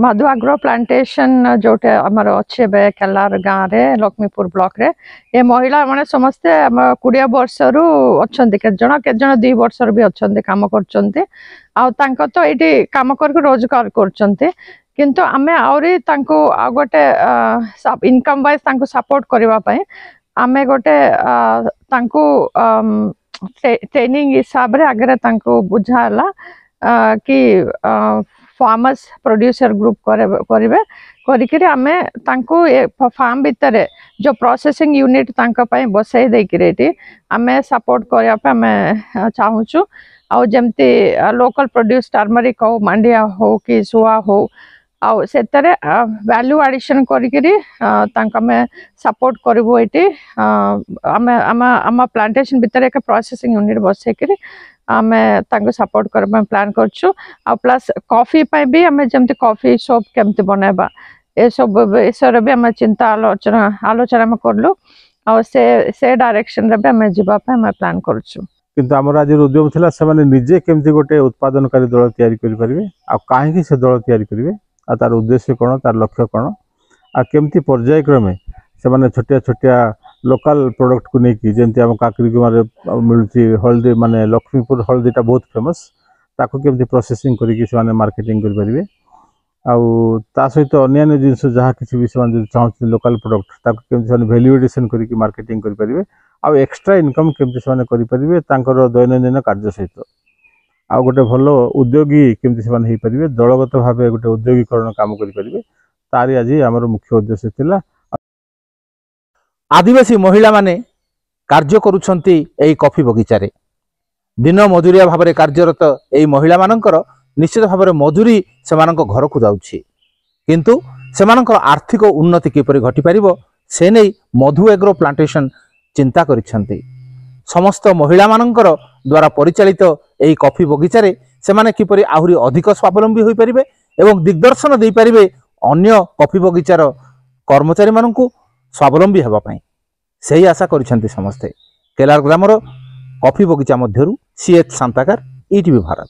मधु आग्रो प्लांटेशन जोटे आमर अच्छे केलार गाँव रे लक्ष्मीपुर ब्लॉक रे ये महिला माने समस्ते 20 वर्ष रु अच्छा के 2 वर्ष भी अच्छा काम कर तो ये कम कर रोजगार कर किंतु आमे आउरी तांको गोटे इनकम वाइज तांको सपोर्ट करबा आमे गोटे तांको ट्रेनिंग हिसाब रे आगे तांको बुझाला कि फार्मर्स प्रोड्यूसर ग्रुप करेंगे करिकरी आमे तांको फार्म भितर जो प्रोसेसिंग यूनिट तांको पई बसई देकरेटी आमे सपोर्ट करया पे आमे चाहूचु आ जेमती लोकल प्रोड्यूस टर्मरिक हो मांडिया हो कि सुआ हो आ सेतरे वैल्यू एडिशन करिकरी तांको आमे सपोर्ट करबो एटी आमे आमा प्लांटेशन भितर एक प्रोसेसिंग यूनिट बसई करी आमे तांको सपोर्ट करबा प्लान करछु आ प्लस कॉफी पे भी हमें जमते कॉफी शॉप केमते बनाबा ए सब विषय भी हमें चिंता आलोचना में करलु आ से डायरेक्शन रे भी हमें जीवा पे हमें प्लान करछु किंतु हमर आज उद्यम थिला से माने निजे केमते गोटे उत्पादनकारी दल तयारी करि परिबे आ काहे कि से दल तयारी करिवे आ तार उद्देश्य कोन तार लक्ष्य कोन आ केमती पर्यायक्रमे से माने छोटिया छोटिया लोकल प्रोडक्ट को लेकिन जमती आम काकरी गुमारे मिलती हल्दी माने लक्ष्मीपुर हल्दीटा बहुत फेमस ताको केमती प्रोसेसिंग करिकि से माने मार्केटिंग कर परिबे आउ ता सहित अन्य जिनस जहाँ किसी भी से चाहते लोकल प्रोडक्ट ताको केमती से वैल्यू एडिशन करिकि मार्केटिंग कर परिबे आउ एक्स्ट्रा इनकम केमती से माने करि परिबे तांकर दैनंदिन कार्य सहित आउ गोटे भलो उद्योगी केमती से माने हे परिबे दलगत भाबे गोटे उद्योगीकरण काम करि परिबे तारी आज हमर मुख्य उद्देश्य थिला। आदिवासी महिला माने कार्य करुछंती एई कॉफी बगीचारे दिन मजूरिया भाव में कार्यरत एई महिला मानकर निश्चित भाव में मजूरी सेमानक घर को जाउछि किंतु सेमानकर आर्थिक उन्नति किपरि घटी परिबो से नै मधु एग्रो प्लांटेशन चिंता करिछंती। समस्त महिला मानकर द्वारा परिचालित एई कॉफी बगीचारे सेमाने किपरि आहुरी अधिक स्वावलंबी होई परिबे एवं दिग्दर्शन देई परिबे अन्य कॉफी बगीचार कर्मचारी माननकु स्वावलंबी हेबा पई सही आशा करिसेंती समस्ते। केलार ग्रामर कॉफी बगीचा मध्यरु CH शांताकार, ETV भारत।